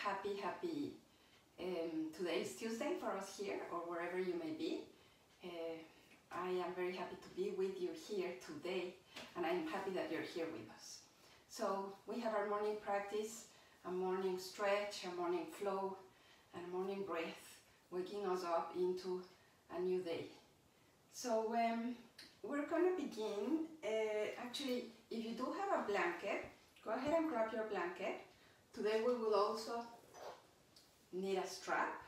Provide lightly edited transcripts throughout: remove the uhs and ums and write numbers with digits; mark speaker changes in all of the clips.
Speaker 1: happy. Today is Tuesday for us here, or wherever you may be. I am very happy to be with you here today, and I'm happy that you're here with us. So we have our morning practice, a morning stretch, a morning flow, and a morning breath, waking us up into a new day. So we're going to begin. Actually, if you do have a blanket, go ahead and grab your blanket. Today we will also need a strap.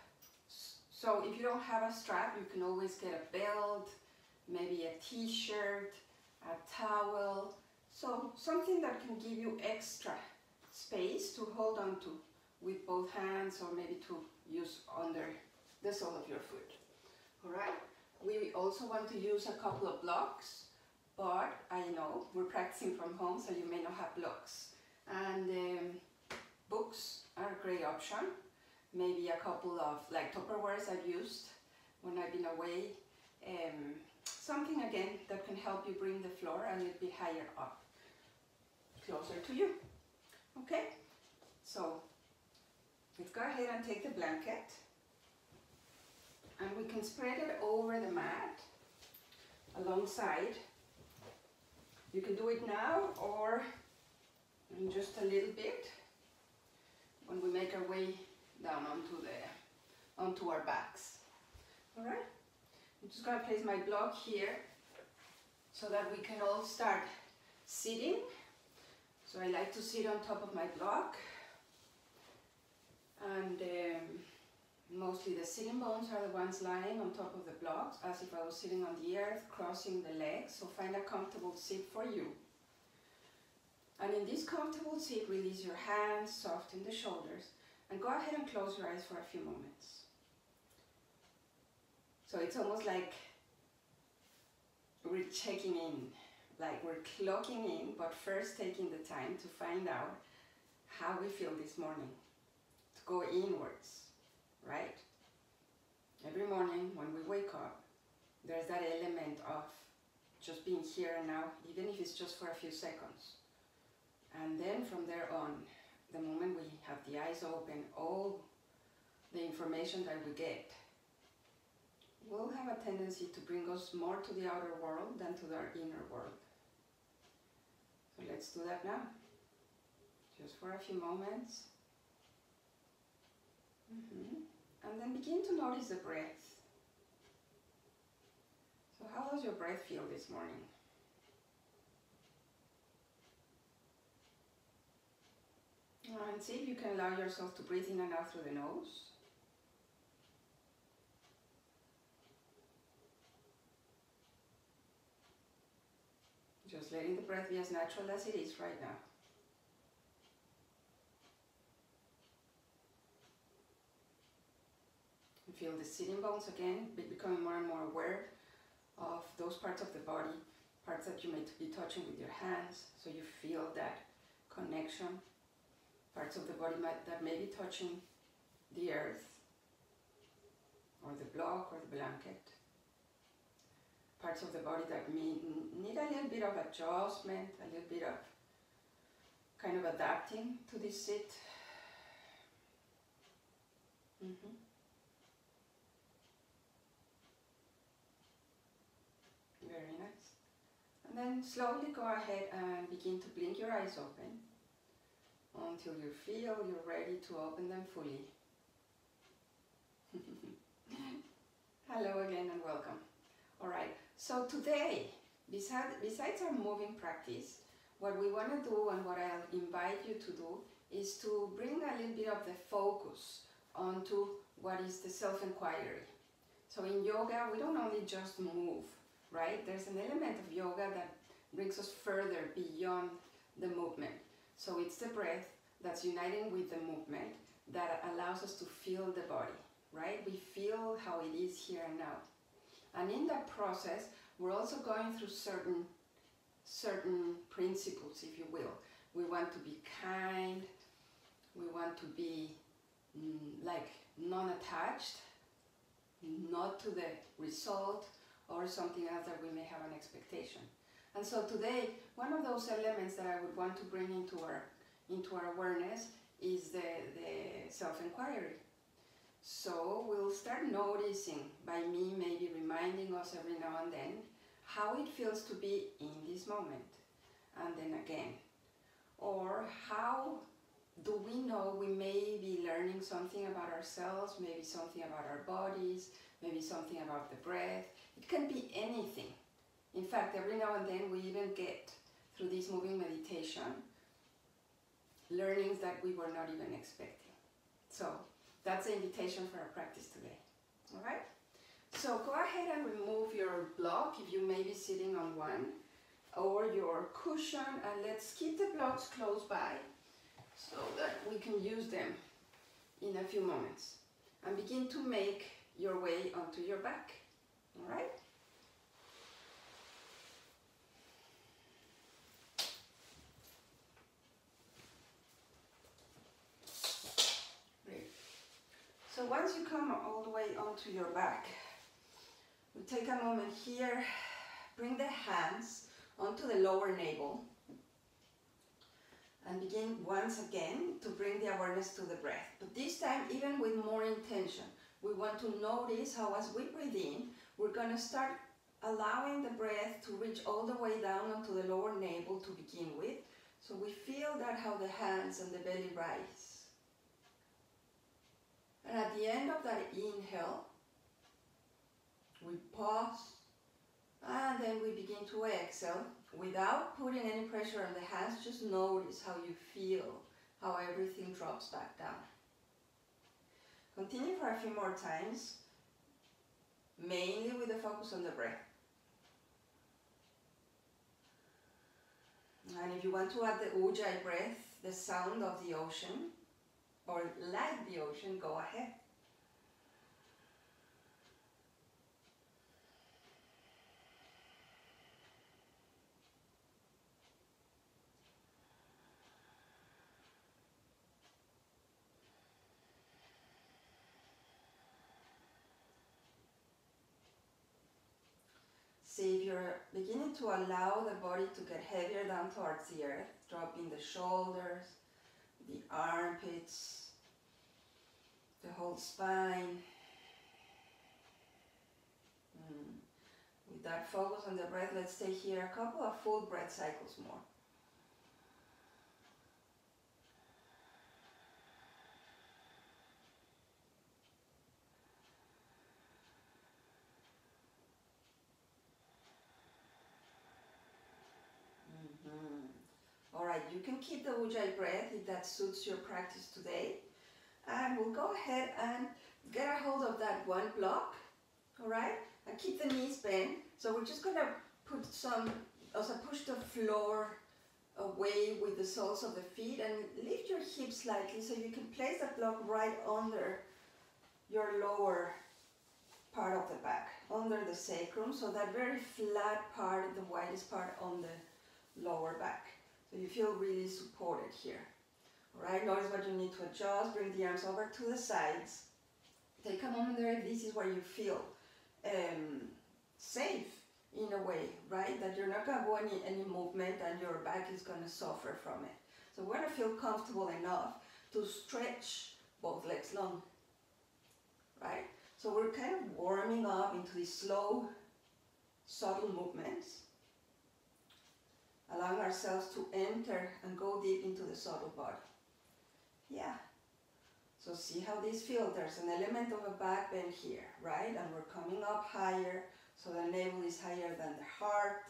Speaker 1: So if you don't have a strap, you can always get a belt, maybe a t-shirt, a towel, so something that can give you extra space to hold on to with both hands, or maybe to use under the sole of your foot. All right. We also want to use a couple of blocks, but I know we're practicing from home, so you may not have blocks. And books are a great option. Maybe a couple of like Tupperwares I've used when I've been away. Something again that can help you bring the floor a little bit higher up, closer to you. Okay, so let's go ahead and take the blanket, and we can spread it over the mat alongside. You can do it now or in just a little bit when we make our way down onto our backs. All right, I'm just going to place my block here so that we can all start sitting. So I like to sit on top of my block, and mostly the sitting bones are the ones lying on top of the blocks, as if I was sitting on the earth, crossing the legs. So find a comfortable seat for you. And in this comfortable seat, release your hands, soften the shoulders, and go ahead and close your eyes for a few moments. So it's almost like we're checking in, like we're clocking in, but first taking the time to find out how we feel this morning, to go inwards, right? Every morning when we wake up, there's that element of just being here and now, even if it's just for a few seconds. And then from there on, the moment we have the eyes open, all the information that we get will have a tendency to bring us more to the outer world than to our inner world. So let's do that now, just for a few moments. And then begin to notice the breath. So how does your breath feel this morning? And see if you can allow yourself to breathe in and out through the nose. Just letting the breath be as natural as it is right now. And feel the sitting bones again, becoming more and more aware of those parts of the body, parts that you may be touching with your hands, so you feel that connection. Parts of the body that may be touching the earth, or the block, or the blanket. Parts of the body that need a little bit of adjustment, a little bit of kind of adapting to this sit. Very nice. And then slowly go ahead and begin to blink your eyes open until you feel you're ready to open them fully. Hello again and welcome. All right, so today, besides our moving practice, what we want to do, and what I'll invite you to do, is to bring a little bit of the focus onto what is the self-inquiry. So in yoga, we don't only just move, right? There's an element of yoga that brings us further beyond the movement. So it's the breath that's uniting with the movement that allows us to feel the body, right? We feel how it is here and now. And in that process, we're also going through certain principles, if you will. We want to be kind, we want to be like non-attached, not to the result or something else that we may have an expectation. And so today, one of those elements that I would want to bring into our awareness is the self-inquiry. So we'll start noticing, by me maybe reminding us every now and then, how it feels to be in this moment, and then again. Or how do we know we may be learning something about ourselves, maybe something about our bodies, maybe something about the breath. It can be anything. In fact, every now and then we even get, through this moving meditation, learnings that we were not even expecting. So that's the invitation for our practice today. All right? So go ahead and remove your block if you may be sitting on one, or your cushion, and let's keep the blocks close by so that we can use them in a few moments. And begin to make your way onto your back. All right? So once you come all the way onto your back, we take a moment here, bring the hands onto the lower navel, and begin once again to bring the awareness to the breath. But this time, even with more intention, we want to notice how as we breathe in, we're going to start allowing the breath to reach all the way down onto the lower navel to begin with. So we feel that how the hands and the belly rise. And at the end of that inhale, we pause, and then we begin to exhale without putting any pressure on the hands. Just notice how you feel, how everything drops back down. Continue for a few more times, mainly with the focus on the breath. And if you want to add the ujjayi breath, the sound of the ocean, or like the ocean, go ahead. See if you're beginning to allow the body to get heavier down towards the earth, dropping the shoulders, the armpits, the whole spine. With that focus on the breath, let's stay here a couple of full breath cycles more. Alright, you can keep the ujjayi breath if that suits your practice today. And we'll go ahead and get a hold of that one block, alright? And keep the knees bent. So we're just going to put push the floor away with the soles of the feet and lift your hips slightly so you can place that block right under your lower part of the back, under the sacrum, so that very flat part, the widest part on the lower back. So you feel really supported here. Alright, notice what you need to adjust, bring the arms over to the sides. Take a moment there if this is where you feel safe in a way, right? That you're not going to go any movement and your back is going to suffer from it. So we're going to feel comfortable enough to stretch both legs long, right? So we're kind of warming up into these slow, subtle movements, allowing ourselves to enter and go deep into the subtle body. Yeah. So see how this feels. There's an element of a back bend here, right? And we're coming up higher, so the navel is higher than the heart.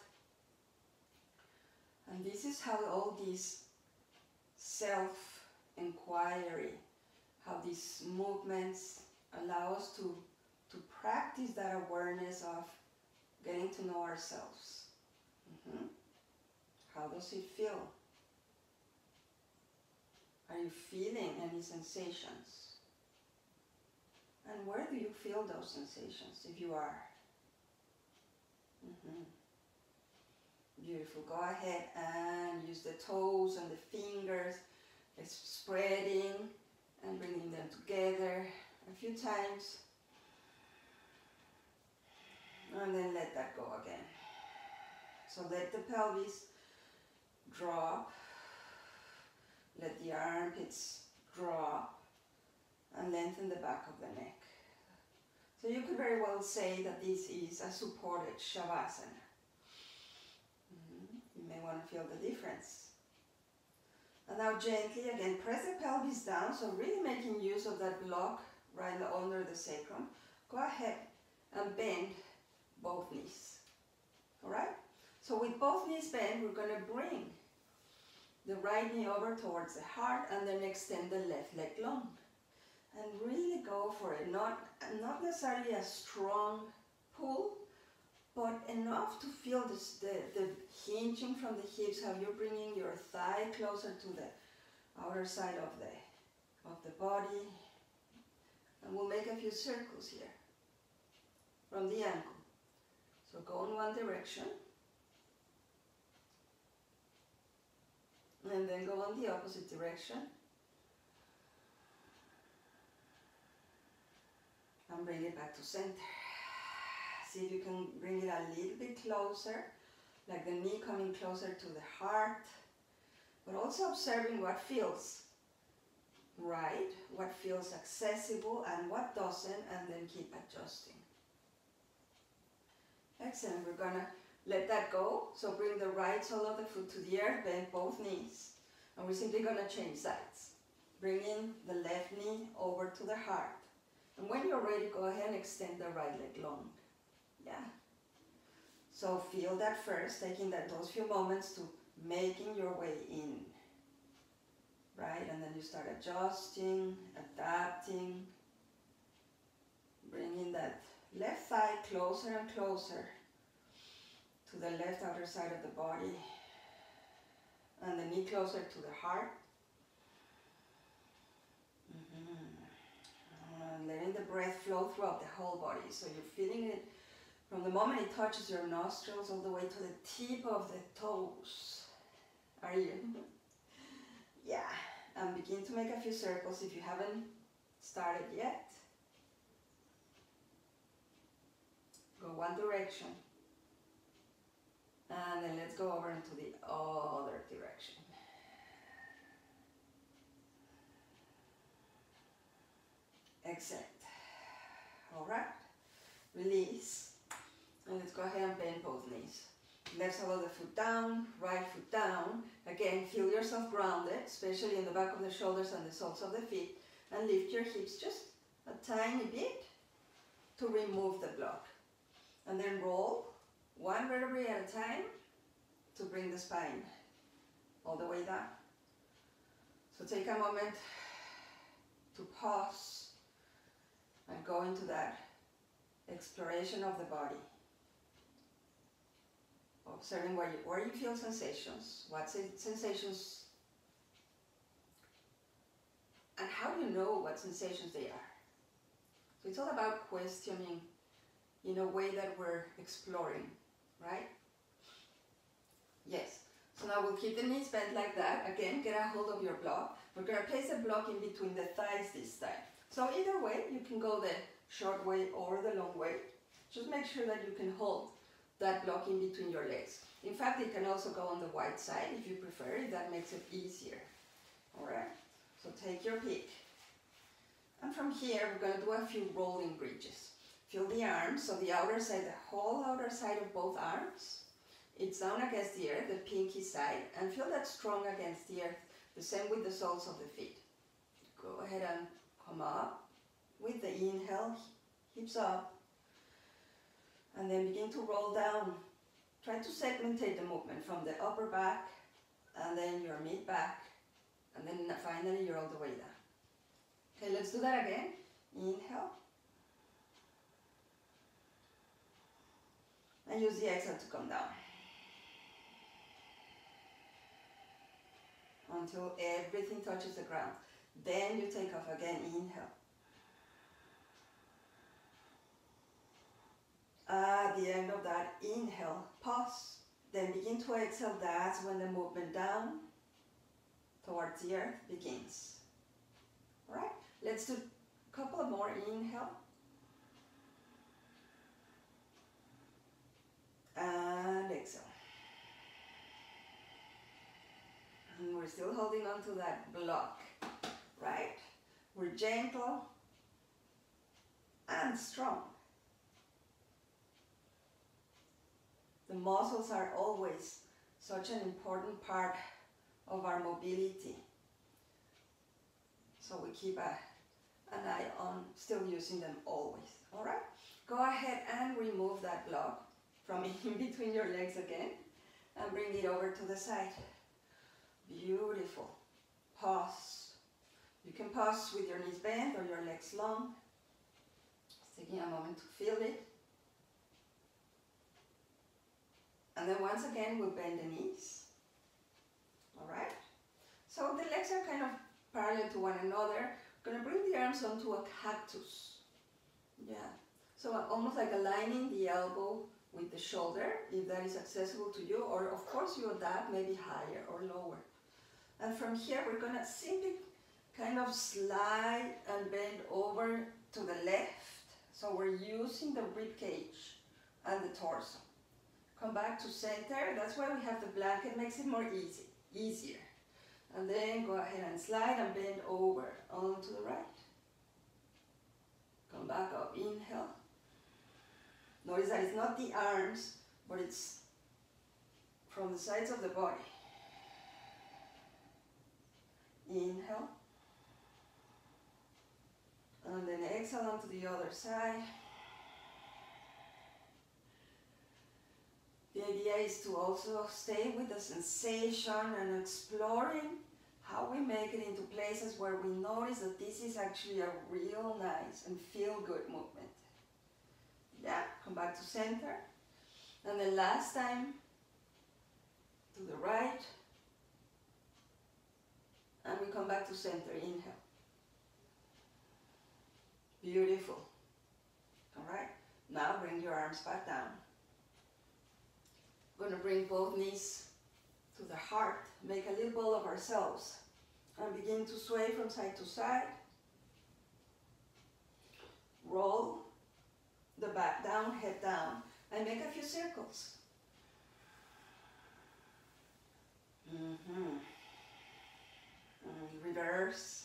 Speaker 1: And this is how all these self-inquiry, how these movements allow us to practice that awareness of getting to know ourselves. How does it feel? Are you feeling any sensations? And where do you feel those sensations, if you are? Beautiful. Go ahead and use the toes and the fingers, spreading and bringing them together a few times. And then let that go again. So let the pelvis drop. Let the armpits drop, and lengthen the back of the neck. So you could very well say that this is a supported Shavasana. You may want to feel the difference. And now gently again press the pelvis down, so really making use of that block right under the sacrum. Go ahead and bend both knees. Alright? So with both knees bent, we're going to bring the right knee over towards the heart and then extend the left leg long. And really go for it. Not necessarily a strong pull, but enough to feel this, the hinging from the hips, how you're bringing your thigh closer to the outer side of the body. And we'll make a few circles here from the ankle. So go in one direction. And then go in the opposite direction. And bring it back to center. See if you can bring it a little bit closer, like the knee coming closer to the heart, but also observing what feels right, what feels accessible, and what doesn't, and then keep adjusting. Excellent. We're gonna let that go. So bring the right sole of the foot to the earth, bend both knees, and we're simply gonna change sides. Bringing the left knee over to the heart. And when you're ready, go ahead and extend the right leg long. Yeah. So feel that first, taking those few moments to making your way in. Right? And then you start adjusting, adapting, bringing that left thigh closer and closer to the left outer side of the body. And the knee closer to the heart. And letting the breath flow throughout the whole body. So you're feeling it from the moment it touches your nostrils all the way to the tip of the toes. Are you? Yeah. And begin to make a few circles if you haven't started yet. Go one direction. And then let's go over into the other direction. Excellent. Alright. Release. And let's go ahead and bend both knees. Left sole of the foot down, right foot down. Again, feel yourself grounded, especially in the back of the shoulders and the soles of the feet. And lift your hips just a tiny bit to remove the block. And then roll one vertebrae at a time to bring the spine all the way down. So take a moment to pause and go into that exploration of the body. Observing where you feel sensations, what sensations, and how do you know what sensations they are. So it's all about questioning in a way that we're exploring, right? Yes. So now we'll keep the knees bent like that. Again, get a hold of your block. We're going to place a block in between the thighs this time. So either way, you can go the short way or the long way. Just make sure that you can hold that block in between your legs. In fact, it can also go on the wide side if you prefer, if that makes it easier. Alright? So take your pick. And from here, we're going to do a few rolling bridges. Feel the arms, so the outer side, the whole outer side of both arms. It's down against the earth, the pinky side, and feel that strong against the earth. The same with the soles of the feet. Go ahead and come up with the inhale, hips up, and then begin to roll down. Try to segmentate the movement from the upper back, and then your mid back, and then finally you're all the way down. Okay, let's do that again. Inhale. And use the exhale to come down. Until everything touches the ground. Then you take off again. Inhale. At the end of that inhale, pause. Then begin to exhale. That's when the movement down towards the earth begins. Alright? Let's do a couple of more. Inhale. And exhale. And we're still holding on to that block, right? We're gentle and strong. The muscles are always such an important part of our mobility. So we keep an eye on still using them always. All right? Go ahead and remove that block from in between your legs again and bring it over to the side. Beautiful. Pause. You can pause with your knees bent or your legs long. Just taking a moment to feel it. And then once again, we'll bend the knees. All right? So the legs are kind of parallel to one another. We're going to bring the arms onto a cactus. Yeah. So almost like aligning the elbow with the shoulder, if that is accessible to you, or of course you adapt, maybe higher or lower. And from here, we're going to simply kind of slide and bend over to the left. So we're using the rib cage and the torso. Come back to center. That's why we have the blanket, makes it more easier. And then go ahead and slide and bend over onto the right. Come back up, inhale. Notice that it's not the arms, but it's from the sides of the body. Inhale. And then exhale onto the other side. The idea is to also stay with the sensation and exploring how we make it into places where we notice that this is actually a real nice and feel good movement. Yeah, come back to center. And then last time, to the right. And we come back to center, inhale. Beautiful. All right, now bring your arms back down. We're going to bring both knees to the heart, make a little ball of ourselves, and begin to sway from side to side. Roll the back down, head down, and make a few circles. Reverse.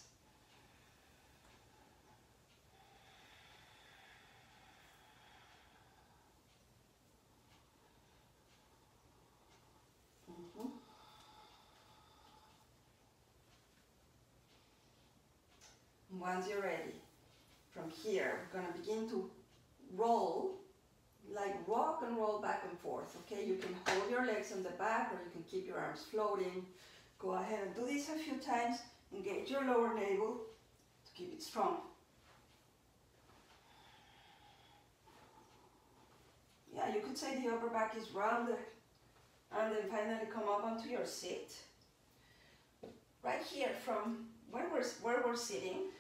Speaker 1: Once you're ready, from here, we're going to begin to roll, like rock and roll back and forth, okay? You can hold your legs on the back or you can keep your arms floating. Go ahead and do this a few times. Engage your lower navel to keep it strong. Yeah, you could say the upper back is rounded and then finally come up onto your sit. Right here from where we're sitting,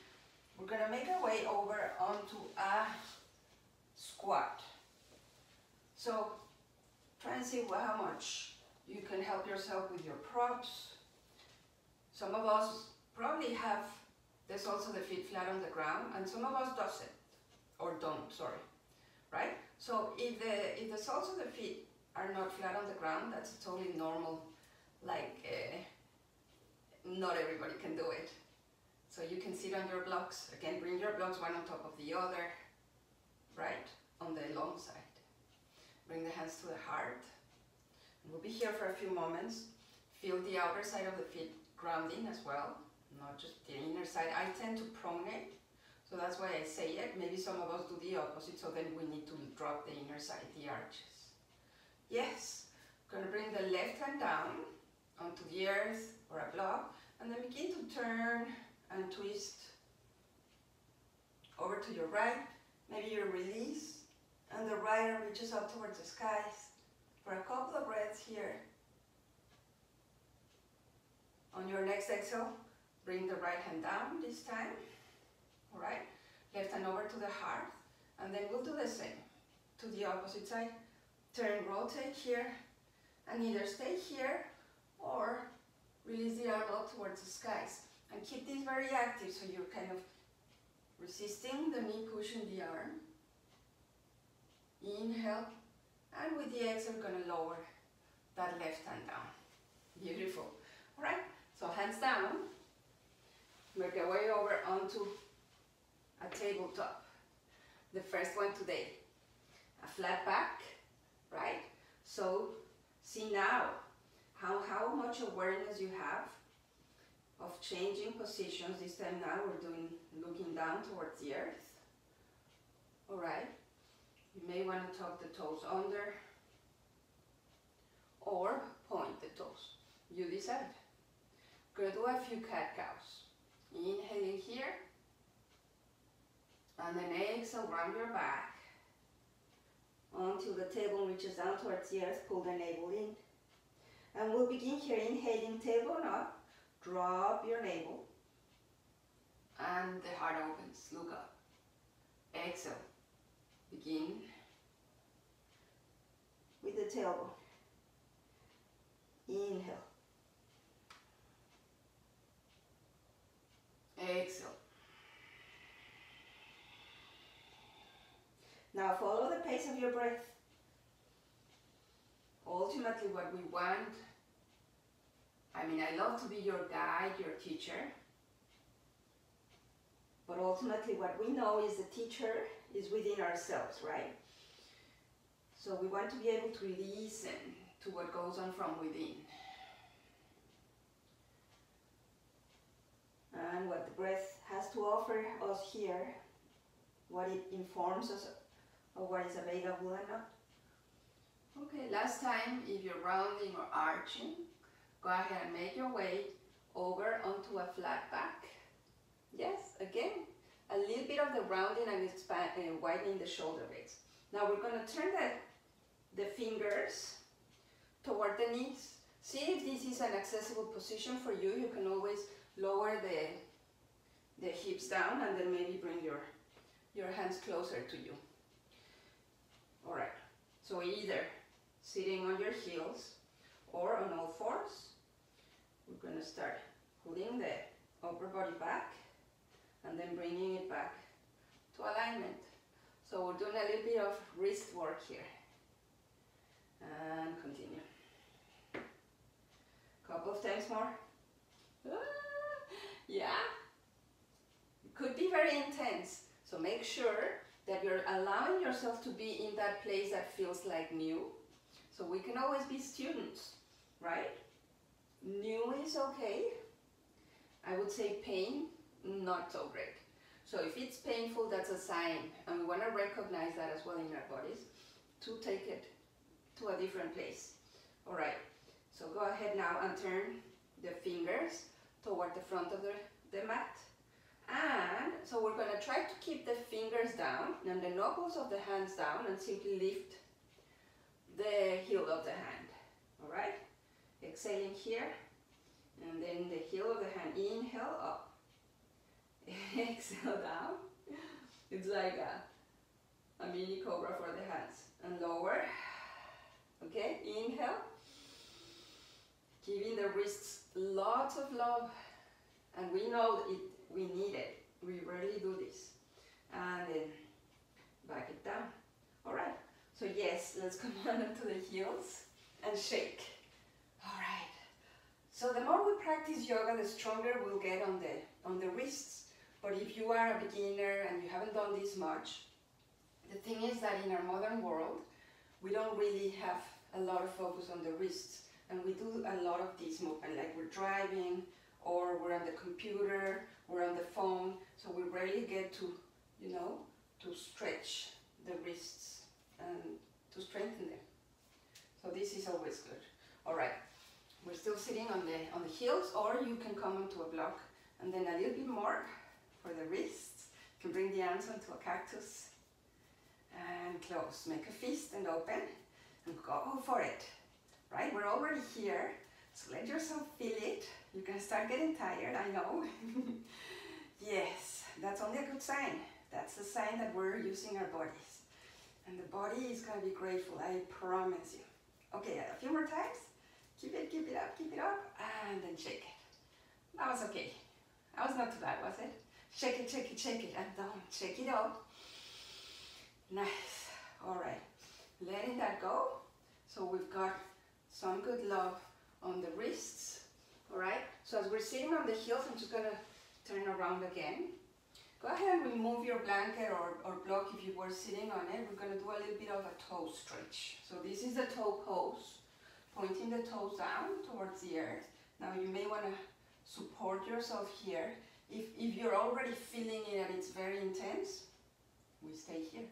Speaker 1: we're going to make our way over onto a squat. So try and see how much you can help yourself with your props. Some of us probably have the soles of the feet flat on the ground, and some of us doesn't, or don't, sorry, right? So if the soles of the feet are not flat on the ground, that's totally normal, like not everybody can do it. So you can sit on your blocks. Again, bring your blocks one on top of the other, right, on the long side. Bring the hands to the heart. We'll be here for a few moments. Feel the outer side of the feet grounding as well, not just the inner side. I tend to pronate, so that's why I say it. Maybe some of us do the opposite, so then we need to drop the inner side, the arches. Yes, I'm going to bring the left hand down onto the earth or a block, and then begin to turn and twist over to your right. Maybe you release and the right arm reaches up towards the skies. For a couple of breaths here. On your next exhale, bring the right hand down this time. All right, left hand over to the heart, and then we'll do the same to the opposite side. Turn, rotate here, and either stay here or release the arm up towards the skies. And keep this very active, so you're kind of resisting the knee, pushing the arm. Inhale, and with the exhale, we're going to lower that left hand down. Beautiful. All right, so hands down. Make our way over onto tabletop. The first one today, a flat back, right? So see now how much awareness you have of changing positions. This time now we're doing looking down towards the earth. All right. You may want to tuck the toes under or point the toes. You decide. Gonna do a few cat-cows. Inhaling here, and then exhale, round your back until the table reaches down towards the earth. Pull the navel in. And we'll begin here, inhaling, tailbone up, drop your navel, and the heart opens, look up. Exhale, begin with the tailbone. Inhale. Exhale. Now follow the pace of your breath. Ultimately what we want, I love to be your guide, your teacher, but ultimately what we know is the teacher is within ourselves, right? So we want to be able to listen to what goes on from within. And what the breath has to offer us here, what it informs us of what is available and not. Okay, last time, if you're rounding or arching, go ahead and make your way over onto a flat back. Yes, again, a little bit of the rounding and widening the shoulder blades. Now we're going to turn the fingers toward the knees. See if this is an accessible position for you. You can always lower the hips down and then maybe bring your hands closer to you. All right, so either sitting on your heels or on all fours, we're going to start pulling the upper body back and then bringing it back to alignment. So we're doing a little bit of wrist work here. And continue. Couple of times more. Yeah, it could be very intense, so make sure that you're allowing yourself to be in that place that feels like new. So we can always be students, right? New is okay. I would say pain, not so great. So if it's painful, that's a sign, and we want to recognize that as well in our bodies to take it to a different place. All right, so go ahead now and turn the fingers toward the front of the mat. And so we're going to try to keep the fingers down and the knuckles of the hands down and simply lift the heel of the hand. All right, exhaling here, and then the heel of the hand. Inhale up, exhale down. It's like a mini cobra for the hands. And lower. Okay, inhale, giving the wrists lots of love, and we know we need it. We rarely do this. And then back it down. All right, so yes, let's come on to the heels and shake. All right, so the more we practice yoga, the stronger we'll get on the wrists. But if you are a beginner and you haven't done this much, the thing is that in our modern world, we don't really have a lot of focus on the wrists, and we do a lot of this movement, like we're driving or we're on the computer, we're on the phone, so we rarely get to, to stretch the wrists and to strengthen them. So this is always good. All right, we're still sitting on the heels, or you can come onto a block, and then a little bit more for the wrists. You can bring the arms onto a cactus and close. Make a fist and open and go for it. Right, we're already here, so let yourself feel it. You can start getting tired, I know. Yes, that's only a good sign. That's a sign that we're using our bodies. And the body is going to be grateful, I promise you. Okay, a few more times. Keep it up, and then shake it. That was okay. That was not too bad, was it? Shake it, and don't shake it off. Nice. All right, letting that go. So we've got some good love on the wrists. All right, so as we're sitting on the heels, I'm just gonna turn around again, Go ahead and remove your blanket or block if you were sitting on it. We're going to do a little bit of a toe stretch. So this is the toe pose, pointing the toes down towards the earth. Now you may want to support yourself here. If you're already feeling it and it's very intense, we stay here.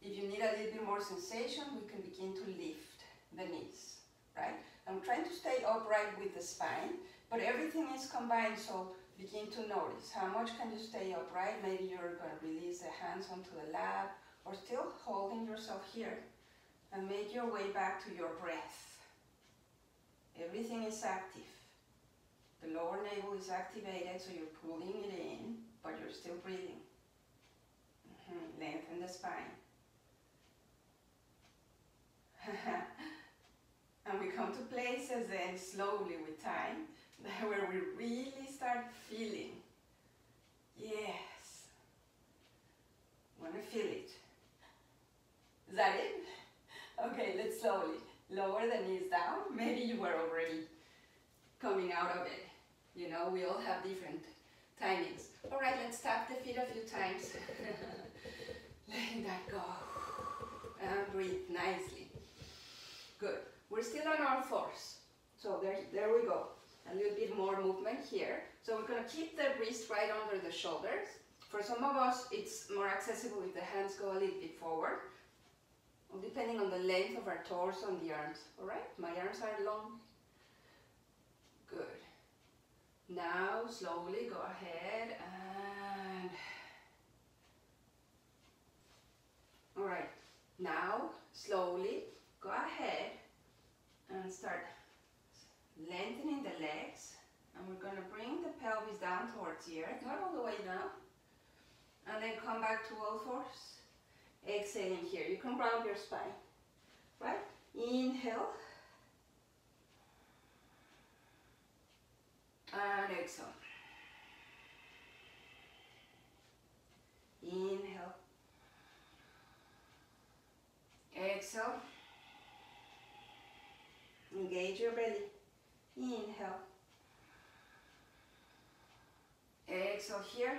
Speaker 1: If you need a little bit more sensation, we can begin to lift the knees, right? I'm trying to stay upright with the spine, but everything is combined, so begin to notice how much can you stay upright. Maybe you're going to release the hands onto the lap, or still holding yourself here, and make your way back to your breath. Everything is active. The lower navel is activated, so you're pulling it in, but you're still breathing. Lengthen the spine. And we come to places then slowly with time where we really start feeling. Yes. Want to feel it. Is that it? Okay, let's slowly lower the knees down. Maybe you were already coming out of it. You know, we all have different timings. All right, let's tap the feet a few times. Letting that go. And breathe nicely. Good. We're still on all fours. So there we go. A little bit more movement here. So we're going to keep the wrist right under the shoulders. For some of us, it's more accessible if the hands go a little bit forward, depending on the length of our torso and the arms. All right? My arms are long. Good. Now, slowly go ahead and... All right. Now, slowly go ahead and start lengthening the legs, and we're going to bring the pelvis down towards the earth, not all the way down, and then come back to all fours. Exhaling here. You can round your spine, right? Inhale and exhale. Inhale. Exhale. Engage your belly. Inhale. Exhale here.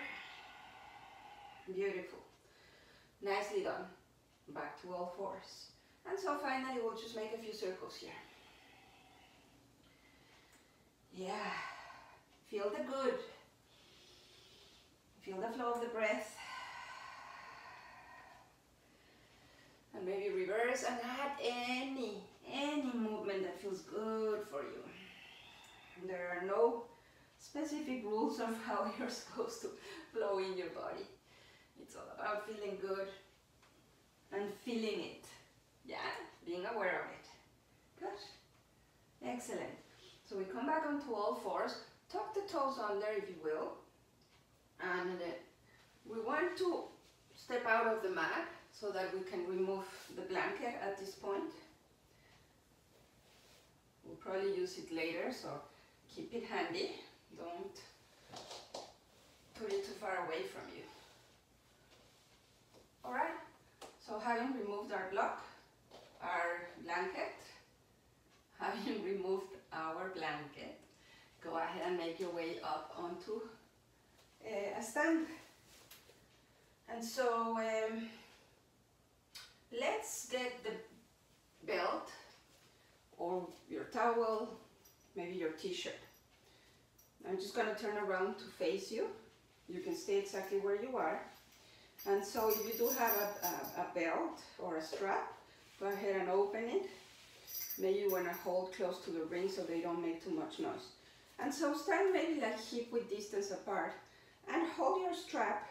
Speaker 1: Beautiful. Nicely done. Back to all fours. And so finally we'll just make a few circles here. Yeah. Feel the good. Feel the flow of the breath. And maybe reverse and add any movement that feels good for you. And there are no specific rules of how you're supposed to flow in your body. It's all about feeling good and feeling it. Yeah, being aware of it. Good. Excellent. So we come back onto all fours. Tuck the toes under if you will. And we want to step out of the mat so that we can remove the blanket at this point. We'll probably use it later, so keep it handy. Don't put it too far away from you. Alright, so having removed our block, our blanket, having removed our blanket, go ahead and make your way up onto a stand. And so let's get the belt or your towel, maybe your t-shirt. I'm just going to turn around to face you. You can stay exactly where you are. And so if you do have a belt or a strap, go ahead and open it. Maybe you want to hold close to the ring so they don't make too much noise. And so stand maybe like hip width distance apart and hold your strap.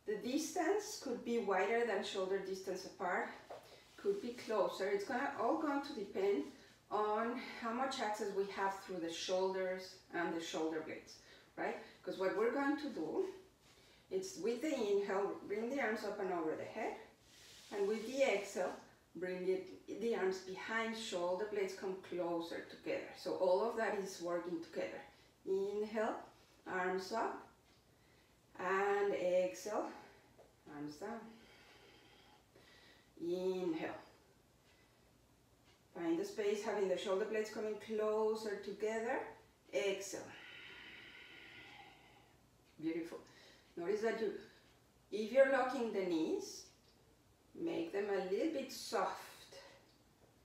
Speaker 1: The distance could be wider than shoulder distance apart, could be closer. It's all going to depend on how much access we have through the shoulders and the shoulder blades, right? Because what we're going to do, it's with the inhale, bring the arms up and over the head, and with the exhale, bring the arms behind, shoulder blades come closer together. So all of that is working together. Inhale, arms up, and exhale, arms down. Inhale. Find the space, having the shoulder blades coming closer together. Exhale. Beautiful. Notice that if you're locking the knees, make them a little bit soft.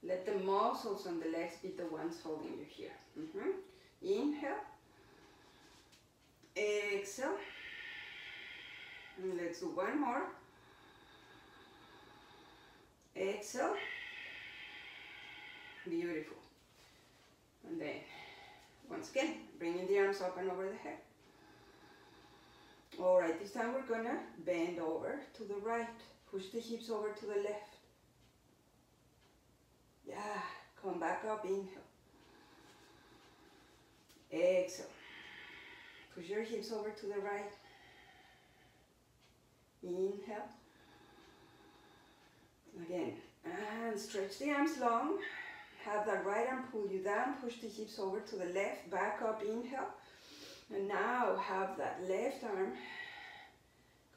Speaker 1: Let the muscles on the legs be the ones holding you here. Inhale. Exhale. And let's do one more. Exhale. Beautiful. And then, once again, bringing the arms up and over the head. All right, this time we're gonna bend over to the right. Push the hips over to the left. Yeah, come back up, inhale. Exhale. Push your hips over to the right. Inhale. Again, and stretch the arms long. Have that right arm pull you down. Push the hips over to the left. Back up, inhale. And now have that left arm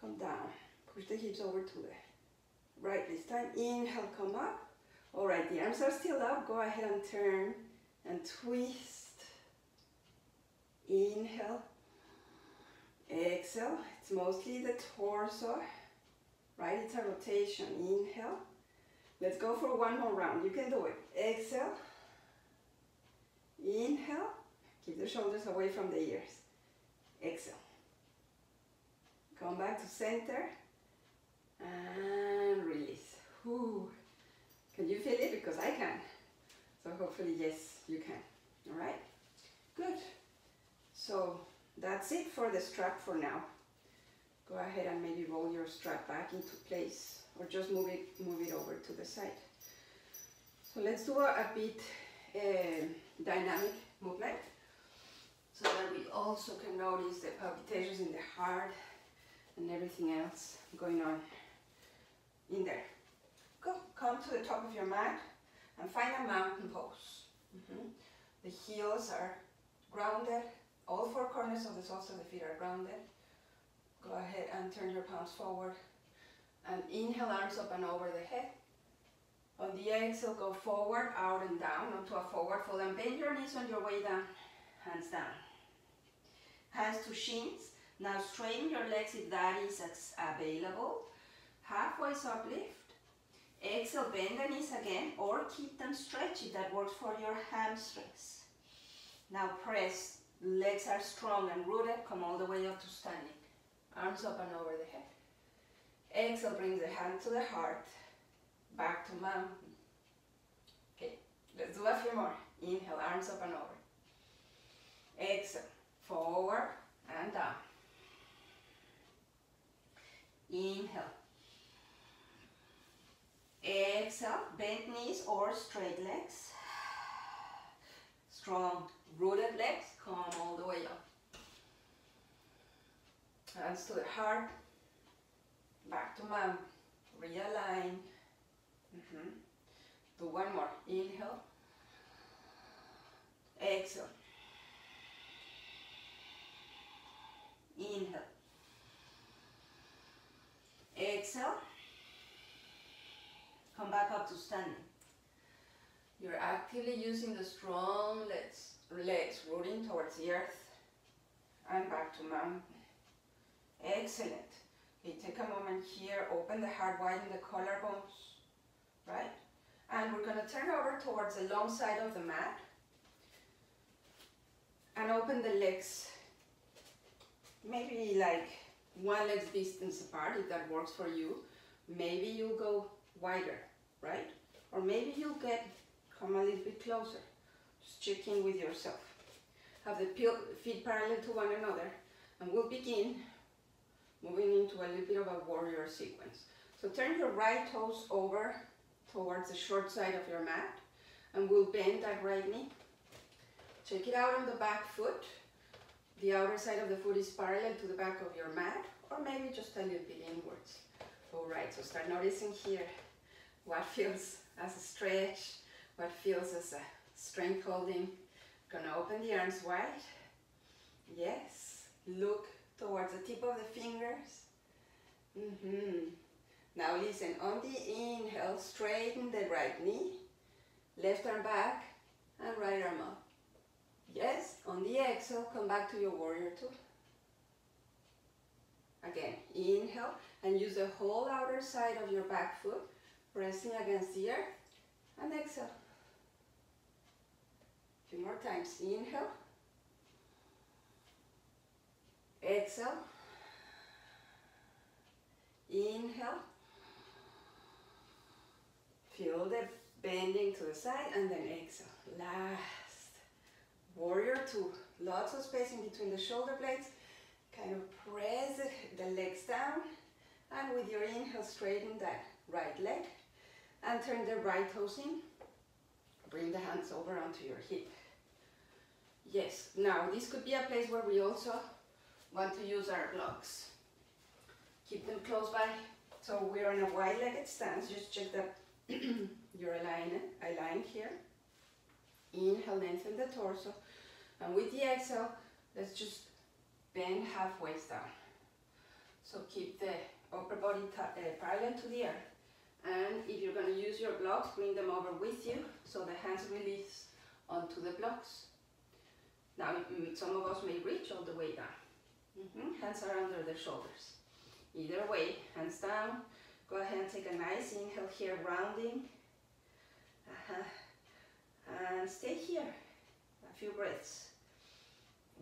Speaker 1: come down. Push the hips over to the right this time. Inhale, come up. All right, the arms are still up. Go ahead and turn and twist. Inhale. Exhale. It's mostly the torso, right? It's a rotation. Inhale. Let's go for one more round. You can do it. Exhale. Inhale. Keep the shoulders away from the ears. Exhale. Come back to center. And release. Whew. Can you feel it? Because I can. So hopefully, yes, you can. All right? Good. So that's it for the strap for now. Go ahead and maybe roll your strap back into place or just move it over to the side. So let's do a bit dynamic movement so that we also can notice the palpitations in the heart and everything else going on in there. Go, come to the top of your mat and find a mountain pose. The heels are grounded. All four corners of the soles of the feet are grounded. Go ahead and turn your palms forward. And inhale, arms up and over the head. On the exhale, go forward, out and down onto a forward fold. And bend your knees on your way down. Hands down. Hands to shins. Now straighten your legs if that is available. Halfway uplift. Exhale, bend the knees again or keep them stretched if that works for your hamstrings. Now press. Legs are strong and rooted. Come all the way up to standing. Arms up and over the head. Exhale, bring the hand to the heart. Back to mountain. Okay, let's do a few more. Inhale, arms up and over. Exhale, forward and down. Inhale. Exhale, bent knees or straight legs. Strong, rooted legs. Come all the way up. Hands to the heart. Back to mountain. Realign. Do one more. Inhale. Exhale. Inhale. Exhale. Come back up to standing. You're actively using the strong legs rooting towards the earth and back to mountain. Excellent. Okay, take a moment here, open the heart, widen the collarbones, right? And we're going to turn over towards the long side of the mat and open the legs, maybe like one leg's distance apart if that works for you. Maybe you'll go wider, right? Or maybe you'll come a little bit closer. Just check in with yourself. Have the feet parallel to one another, and we'll begin moving into a little bit of a warrior sequence. So turn your right toes over towards the short side of your mat, and we'll bend that right knee. Check it out on the back foot. The outer side of the foot is parallel to the back of your mat, or maybe just a little bit inwards. All right, so start noticing here what feels as a stretch, what feels as a strength holding. Gonna open the arms wide. Yes, look towards the tip of the fingers. Now listen, on the inhale, straighten the right knee, left arm back, and right arm up. Yes, on the exhale, come back to your warrior two. Inhale, and use the whole outer side of your back foot, pressing against the earth, and exhale. A few more times. Inhale. Exhale. Inhale. Feel the bending to the side, and then exhale. Last. Warrior two. Lots of space in between the shoulder blades. Kind of press the legs down, and with your inhale, straighten that right leg, and turn the right toes in. Bring the hands over onto your hip. Yes, now this could be a place where we also want to use our blocks. Keep them close by. So we're in a wide-legged stance. Just check that you're aligned here. Inhale, lengthen the torso. And with the exhale, let's just bend halfway down. So keep the upper body parallel to the earth. And if you're going to use your blocks, bring them over with you so the hands release onto the blocks. Now, some of us may reach all the way down. Hands are under the shoulders. Either way, hands down. Go ahead and take a nice inhale here, rounding. And stay here. A few breaths.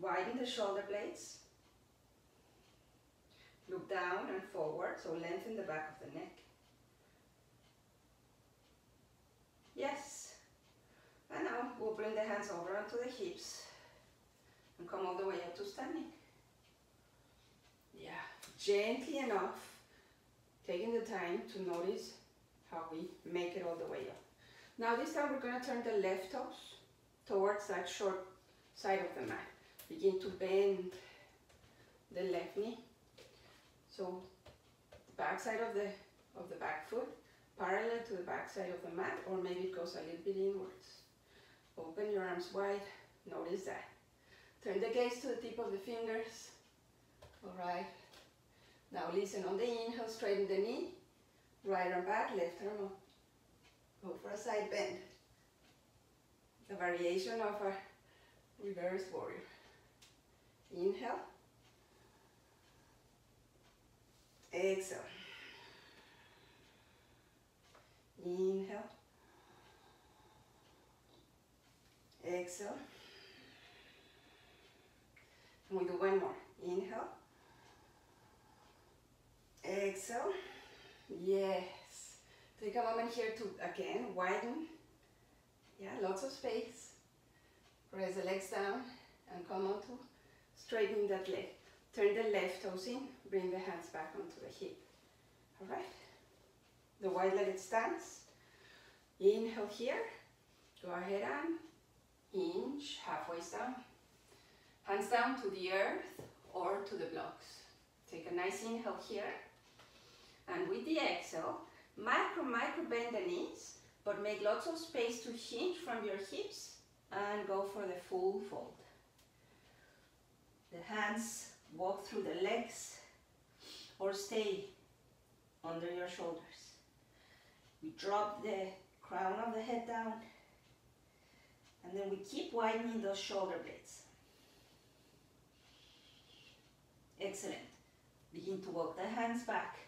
Speaker 1: Widen the shoulder blades. Look down and forward, so lengthen the back of the neck. Yes. And now we'll bring the hands over onto the hips and come all the way up to standing. Yeah, gently enough, taking the time to notice how we make it all the way up. Now this time we're going to turn the left toes towards that short side of the mat. Begin to bend the left knee. So the back side of the back foot parallel to the back side of the mat, or maybe it goes a little bit inwards. Open your arms wide. Notice that. Turn the gaze to the tip of the fingers. All right. Now listen on the inhale, straighten the knee. Right arm back, left arm up. Go for a side bend. The variation of a reverse warrior. Inhale. Exhale. Inhale. Exhale. And we do one more. Inhale. Exhale. Yes. Take a moment here to, again, widen. Yeah, lots of space. Press the legs down and come on to straightening that leg. Turn the left toes in, bring the hands back onto the hip. All right. The wide-legged stance. Inhale here. Go ahead and hinge halfway down. Hands down to the earth or to the blocks. Take a nice inhale here. And with the exhale, micro bend the knees, but make lots of space to hinge from your hips and go for the full fold. The hands walk through the legs or stay under your shoulders. We drop the crown of the head down, and then we keep widening those shoulder blades. Excellent. Begin to walk the hands back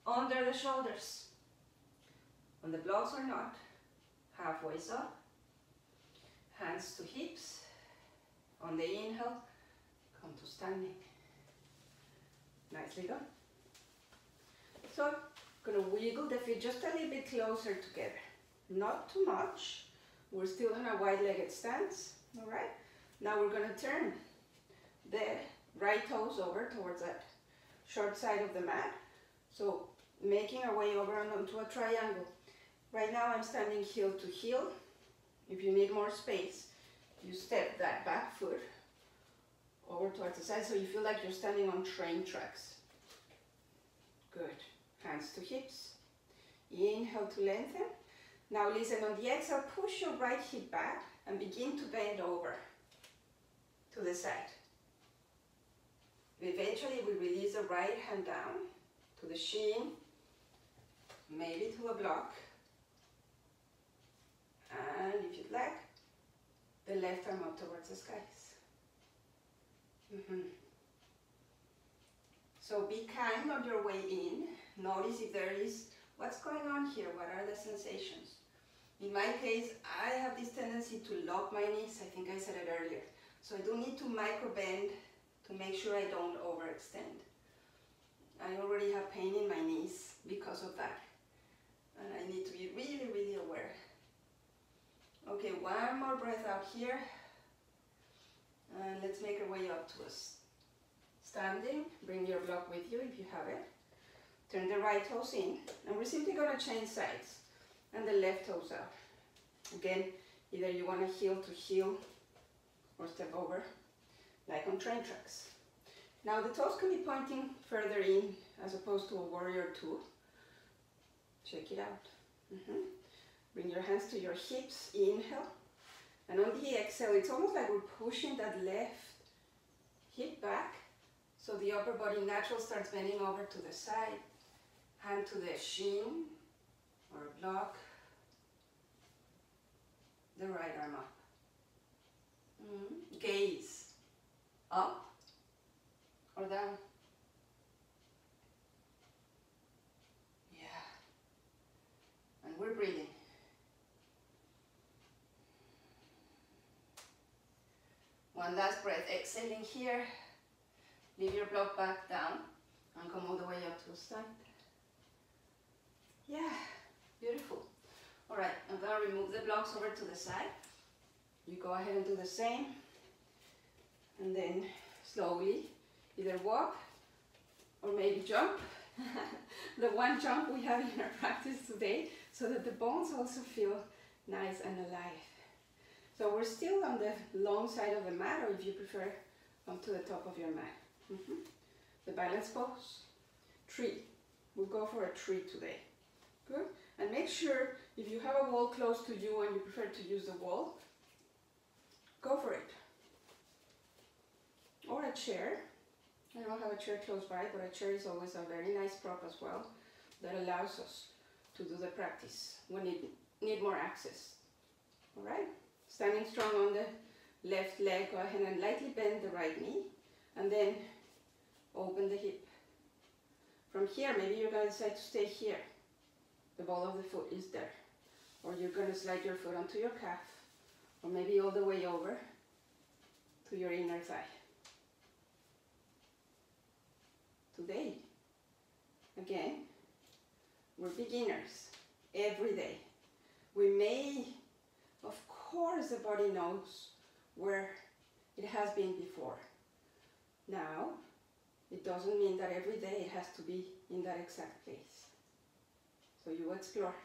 Speaker 1: under the shoulders. On the blocks or not, halfway up. Hands to hips. On the inhale, come to standing. Nicely done. So, gonna wiggle the feet just a little bit closer together. Not too much. We're still in a wide-legged stance. All right. Now we're gonna turn the right toes over towards that short side of the mat. So making our way over and onto a triangle. Right now I'm standing heel to heel. If you need more space, you step that back foot over towards the side so you feel like you're standing on train tracks. Good. Hands to hips. Inhale to lengthen. Now listen, on the exhale, push your right hip back and begin to bend over to the side. Eventually we release the right hand down to the shin, maybe to a block. And if you'd like, the left arm up towards the skies. So be kind on your way in. Notice if there is, what's going on here? What are the sensations? In my case, I have this tendency to lock my knees. I think I said it earlier. So I do need to micro bend to make sure I don't overextend. I already have pain in my knees because of that. And I need to be really, really aware. Okay, one more breath out here. And let's make our way up to us. Standing, bring your block with you if you have it. Turn the right toes in, and we're simply going to change sides. And the left toes out. Again, either you want to heel to heel or step over, like on train tracks. Now the toes can be pointing further in as opposed to a warrior two. Check it out. Bring your hands to your hips, inhale. And on the exhale, it's almost like we're pushing that left hip back. So the upper body naturally starts bending over to the side. Hand to the shin or block. The right arm up. Gaze up or down. Yeah. And we're breathing. One last breath, exhaling here. Leave your block back down and come all the way up to a stand. Yeah, beautiful. All right, I'm going to remove the blocks over to the side. You go ahead and do the same. And then slowly either walk or maybe jump. The one jump we have in our practice today, so that the bones also feel nice and alive. So we're still on the long side of the mat, or if you prefer, come to the top of your mat. The balance pose. Tree. We'll go for a tree today. Good. And make sure if you have a wall close to you and you prefer to use the wall, go for it. Or a chair. I don't have a chair close by, but a chair is always a very nice prop as well that allows us to do the practice when we need more access. All right? Standing strong on the left leg, go ahead and lightly bend the right knee and then open the hip. From here, maybe you're going to decide to stay here. The ball of the foot is there. Or you're going to slide your foot onto your calf, or maybe all the way over to your inner thigh. Today, again, we're beginners every day. We may, of course, the body knows where it has been before. Now, it doesn't mean that every day it has to be in that exact place. So you explore.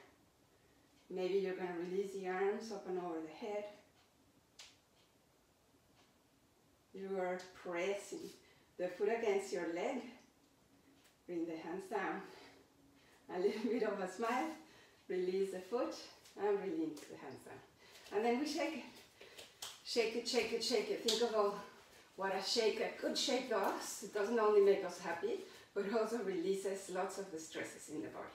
Speaker 1: Maybe you're going to release the arms up and over the head. You are pressing the foot against your leg. Bring the hands down. A little bit of a smile. Release the foot and release the hands down. And then we shake it. Shake it, shake it, shake it. Think of all what a good shake does. It doesn't only make us happy, but it also releases lots of the stresses in the body.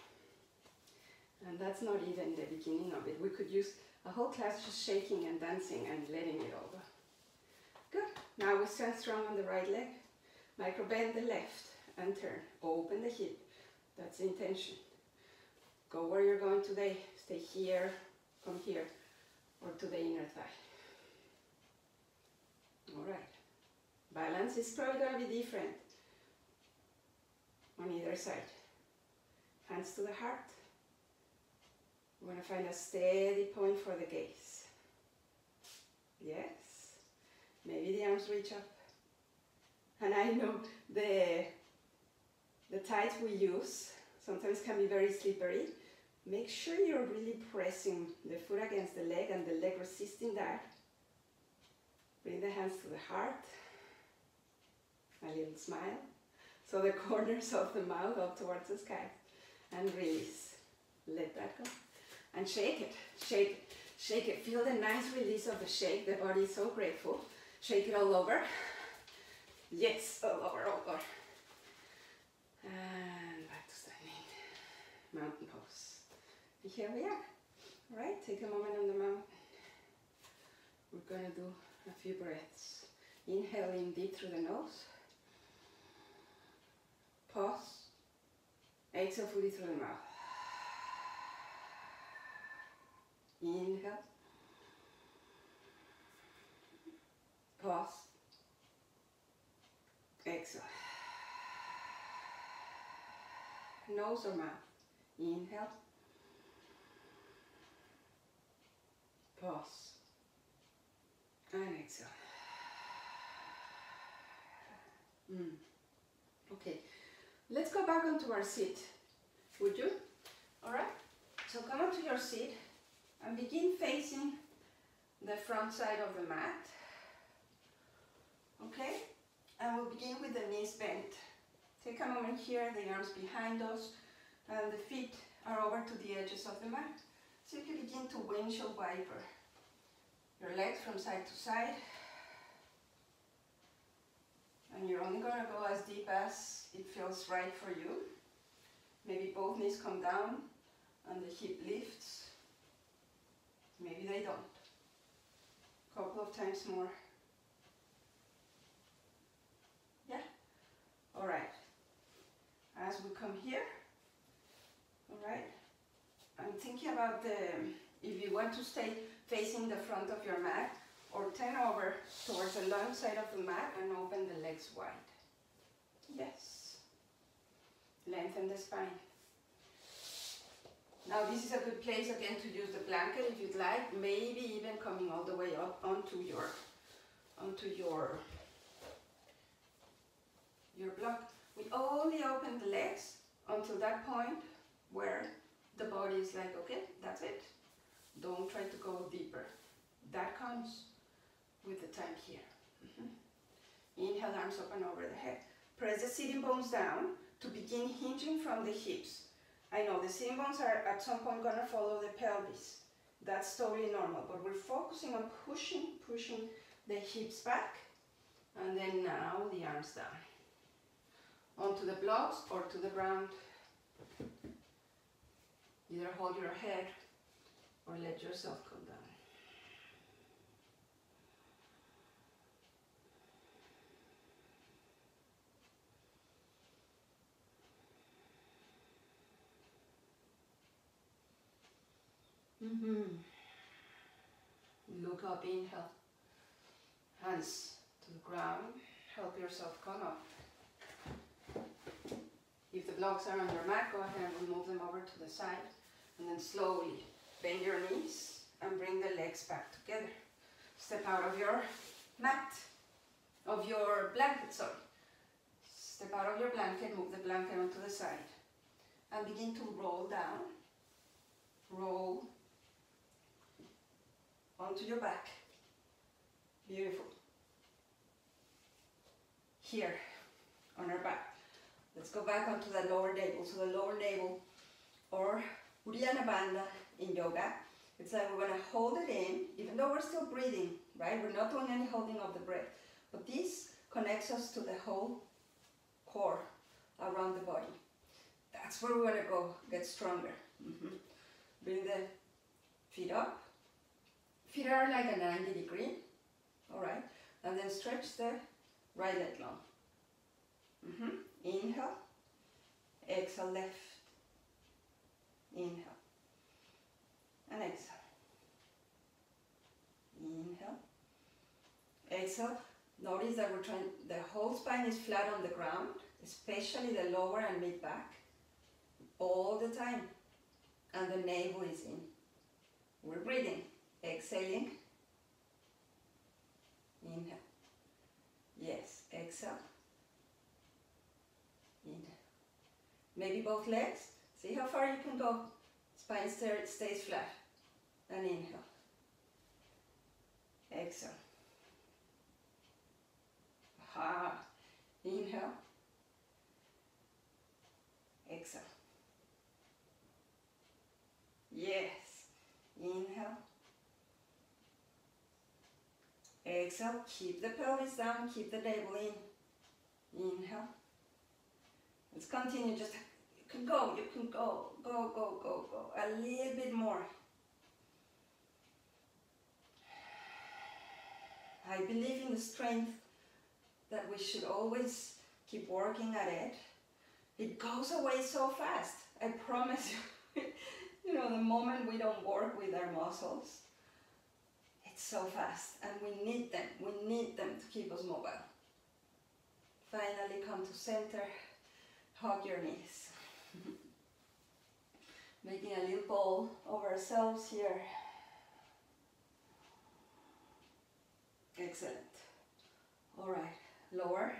Speaker 1: And that's not even the beginning of it. We could use a whole class just shaking and dancing and letting it all go. Good. Now we stand strong on the right leg. Micro bend the left and turn. Open the hip. That's the intention. Go where you're going today. Stay here, come here, or to the inner thigh. All right. Balance is probably going to be different on either side. Hands to the heart. We're going to find a steady point for the gaze. Yes. Maybe the arms reach up. And I know the tights we use sometimes can be very slippery. Make sure you're really pressing the foot against the leg and the leg resisting that. Bring the hands to the heart. A little smile. So the corners of the mouth up towards the sky. And release. Let that go. And shake it. Shake it. Shake it. Feel the nice release of the shake. The body is so grateful. Shake it all over. Yes, all over, all over. And back to standing. Mountain pose. And here we are. All right, take a moment on the mountain. We're going to do a few breaths. Inhaling deep through the nose. Pause. Exhale fully through the mouth. Inhale. Pause. Exhale. Nose or mouth. Inhale. Pause. And exhale. Okay. Let's go back onto our seat. Would you? Alright? So come onto your seat and begin facing the front side of the mat. Okay? And we'll begin with the knees bent. Take a moment here, the arms behind us, and the feet are over to the edges of the mat. Simply begin to windshield wiper your legs from side to side. And you're only going to go as deep as it feels right for you. Maybe both knees come down and the hip lifts. Maybe they don't. A couple of times more. Yeah? Alright. As we come here, alright, I'm thinking about if you want to stay facing the front of your mat, or turn over towards the long side of the mat and open the legs wide. Yes. Lengthen the spine. Now this is a good place again to use the blanket if you'd like, maybe even coming all the way up onto your block. We only open the legs until that point where the body is like, okay, that's it. Don't try to go deeper. That comes with the time here. Inhale, arms open over the head. Press the sitting bones down to begin hinging from the hips. I know the sitting bones are at some point going to follow the pelvis. That's totally normal, but we're focusing on pushing the hips back, and then now the arms down. Onto the blocks or to the ground. Either hold your head or let yourself come down. Look up, inhale. Hands to the ground. Help yourself come up. If the blocks are on your mat, go ahead and move them over to the side. And then slowly bend your knees and bring the legs back together. Step out of your mat, of your blanket, sorry. Step out of your blanket, move the blanket onto the side. And begin to roll down. Roll onto your back. Beautiful. Here, on our back. Let's go back onto the lower navel. So the lower navel, or Uddiyana Bandha in yoga, it's like we're going to hold it in, even though we're still breathing, right? We're not doing any holding of the breath. But this connects us to the whole core around the body. That's where we're going to go, get stronger. Bring the feet up. Feet are like a 90 degree, all right? And then stretch the right leg long. Inhale, exhale, left. Inhale, and exhale. Inhale, exhale. Notice that the whole spine is flat on the ground, especially the lower and mid back, all the time. And the navel is in. We're breathing. Exhaling. Inhale. Yes, exhale. Inhale. Maybe both legs. See how far you can go. Spine stays flat. And inhale. Exhale. Aha. Inhale. Exhale. Yes. Inhale. Exhale. Keep the pelvis down. Keep the navel in. Inhale. Let's continue. Just, you can go. You can go. Go, go, go, go. A little bit more. I believe in the strength that we should always keep working at it. it goes away so fast. I promise you. You know, the moment we don't work with our muscles, it's so fast, and we need them. We need them to keep us mobile. Finally, come to center, hug your knees. Making a little ball of ourselves here. Excellent. All right, lower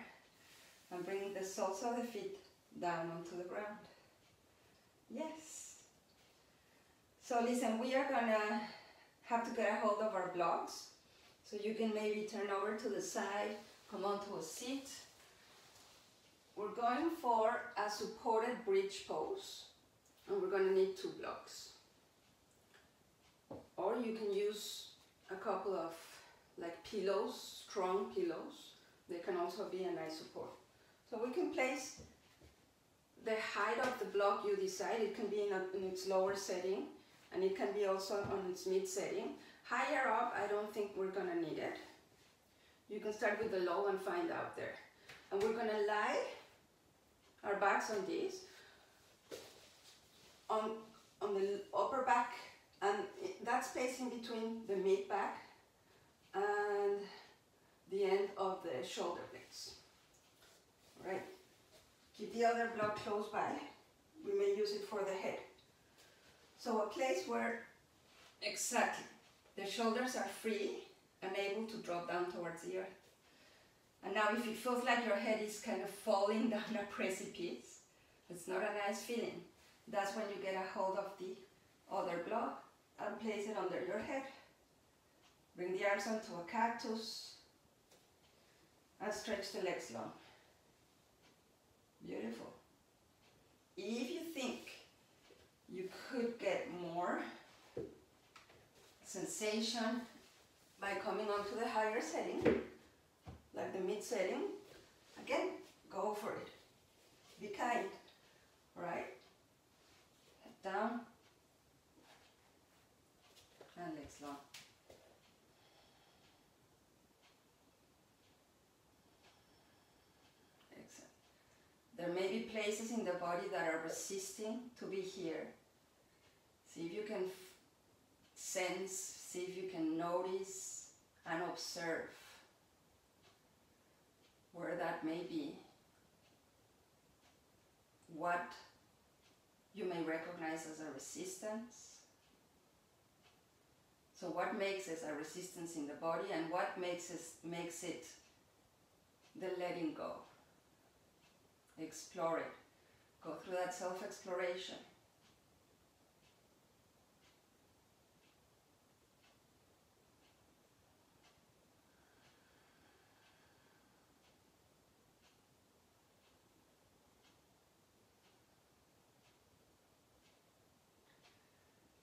Speaker 1: and bring the soles of the feet down onto the ground. Yes. So listen, we are gonna have to get a hold of our blocks. So you can maybe turn over to the side, come onto a seat. We're going for a supported bridge pose, and we're gonna need 2 blocks. Or you can use a couple of like pillows, strong pillows. They can also be a nice support. So we can place the height of the block you decide. It can be in its lower setting, and it can be also on its mid setting. Higher up, I don't think we're gonna need it. You can start with the low and find out there. And we're gonna lie our backs on this, on the upper back, and that's placing between the mid back and the end of the shoulder blades. All right. Keep the other block close by. We may use it for the head. So a place where exactly the shoulders are free and able to drop down towards the earth. And now if it feels like your head is kind of falling down a precipice, it's not a nice feeling. That's when you get a hold of the other block and place it under your head. Bring the arms onto a cactus and stretch the legs long. Beautiful. If you think you could get more sensation by coming onto the higher setting, like the mid setting, again, go for it. Be kind, right? Head down and legs long. Excellent. There may be places in the body that are resisting to be here. See if you can sense, see if you can notice and observe where that may be, what you may recognize as a resistance. So what makes it a resistance in the body, and what makes it the letting go. Explore it. Go through that self-exploration.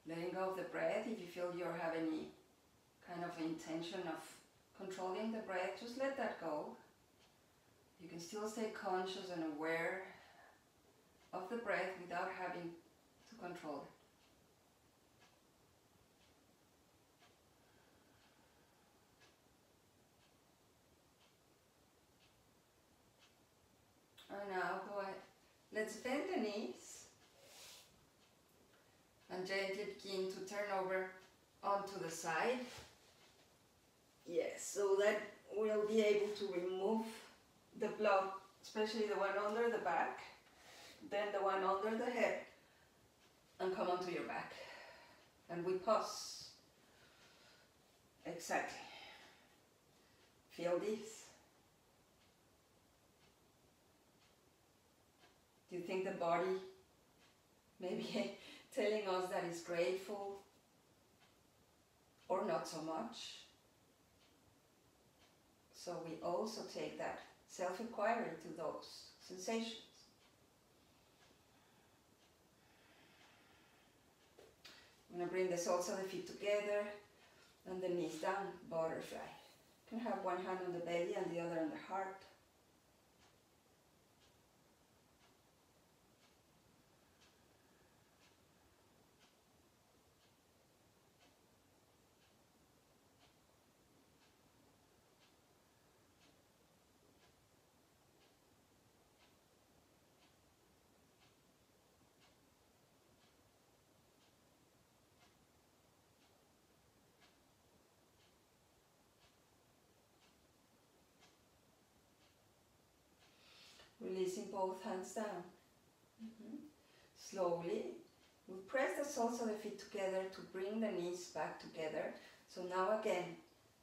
Speaker 1: Letting go of the breath. If you feel you have any kind of intention of controlling the breath, just let that go. You can still stay conscious and aware of the breath without having to control it. And now go ahead. Let's bend the knees and gently begin to turn over onto the side. Yes, so that we'll be able to remove the block, especially the one under the back, then the one under the head, and come onto your back. And we pause. Exactly. Feel this. Do you think the body may be telling us that it's grateful or not so much? So we also take that self-inquiry to those sensations. I'm going to bring the soles of the feet together and the knees down, butterfly. You can have one hand on the belly and the other on the heart. Releasing both hands down. Slowly, we press the soles of the feet together to bring the knees back together. So now again,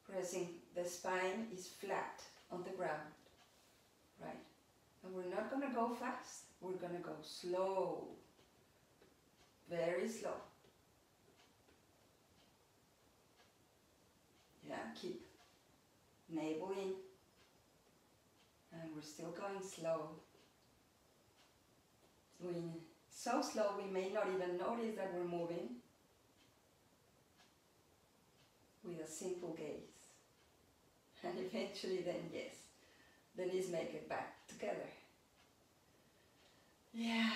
Speaker 1: pressing, the spine is flat on the ground, right? And we're not going to go fast, we're going to go slow, very slow. Yeah, keep navel in, and we're still going slow. So slow we may not even notice that we're moving with a simple gaze. And eventually then, yes, the knees make it back together. Yeah,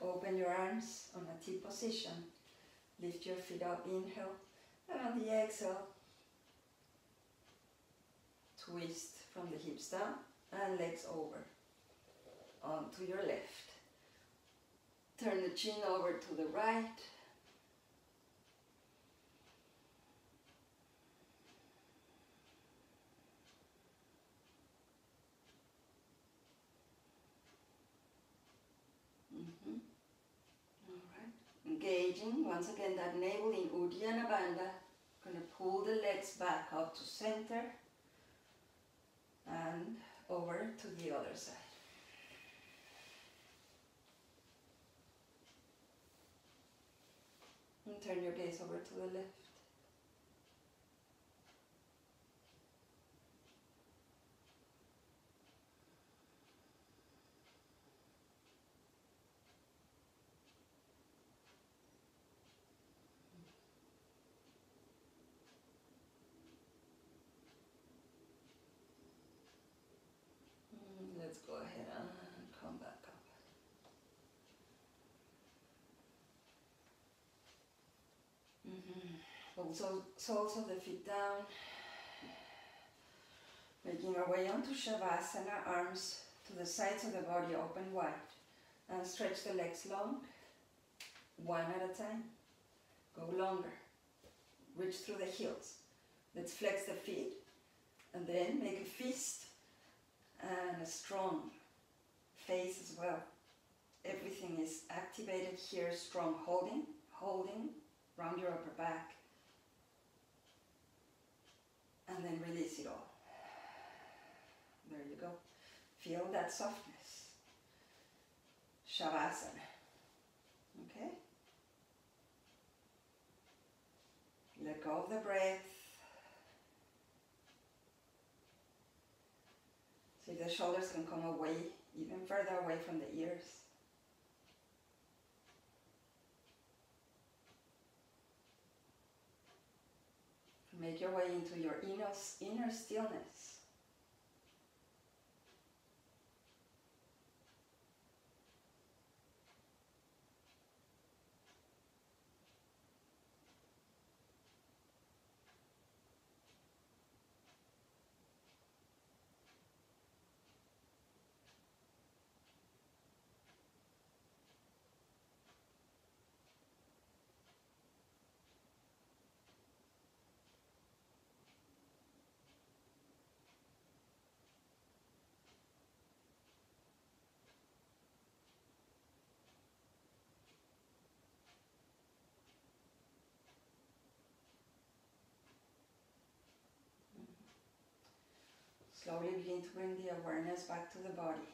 Speaker 1: open your arms on a T position. Lift your feet up, inhale, and on the exhale, twist from the hips down and legs over onto your left. Turn the chin over to the right. All right. Engaging once again that navel in Uddiyana Bandha. Going to pull the legs back up to center and over to the other side. And turn your gaze over to the left. Let's go ahead and come back up. Also, soles of the feet down. Making our way onto Shavasana, arms to the sides of the body open wide. And stretch the legs long, one at a time. Go longer. Reach through the heels. Let's flex the feet and then make a fist and a strong face as well. Everything is activated here, strong holding, round your upper back, and then release it all. There you go. Feel that softness. Shavasana. Okay? Let go of the breath. See if the shoulders can come away, even further away from the ears. Make your way into your inner stillness. Slowly begin to bring the awareness back to the body.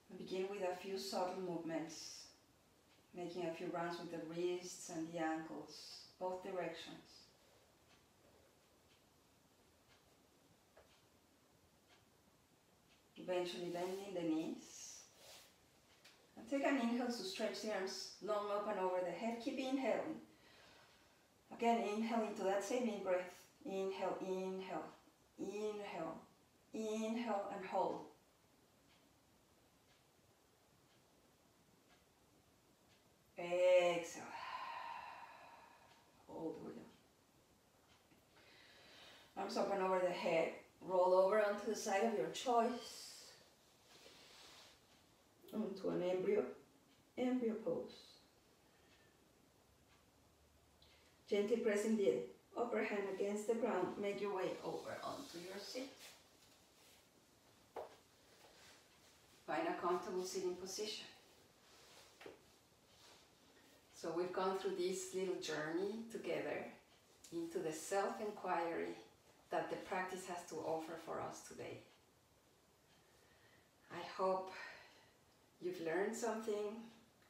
Speaker 1: And begin with a few subtle movements, making a few rounds with the wrists and the ankles, both directions. Eventually bending the knees. And take an inhale to stretch the arms long open over the head. Keep inhaling. Again, inhale into that same in-breath. Inhale, inhale. Inhale, inhale and hold. Exhale. Hold the wheel. Arms open over the head. Roll over onto the side of your choice. Onto an embryo pose. Gently pressing the upper hand against the ground, make your way over onto your seat. comfortable sitting position. So we've gone through this little journey together into the self-inquiry that the practice has to offer for us today. I hope you've learned something,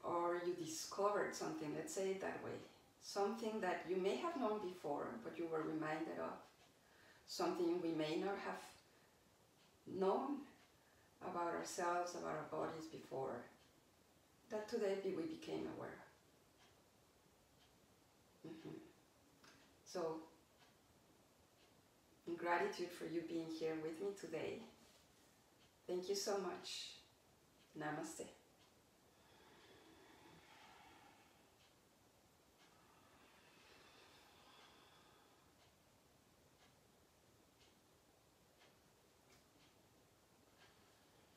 Speaker 1: or you discovered something, let's say it that way. Something that you may have known before, but you were reminded of. Something we may not have known about ourselves, about our bodies before, that today we became aware. So, in gratitude for you being here with me today, thank you so much. Namaste.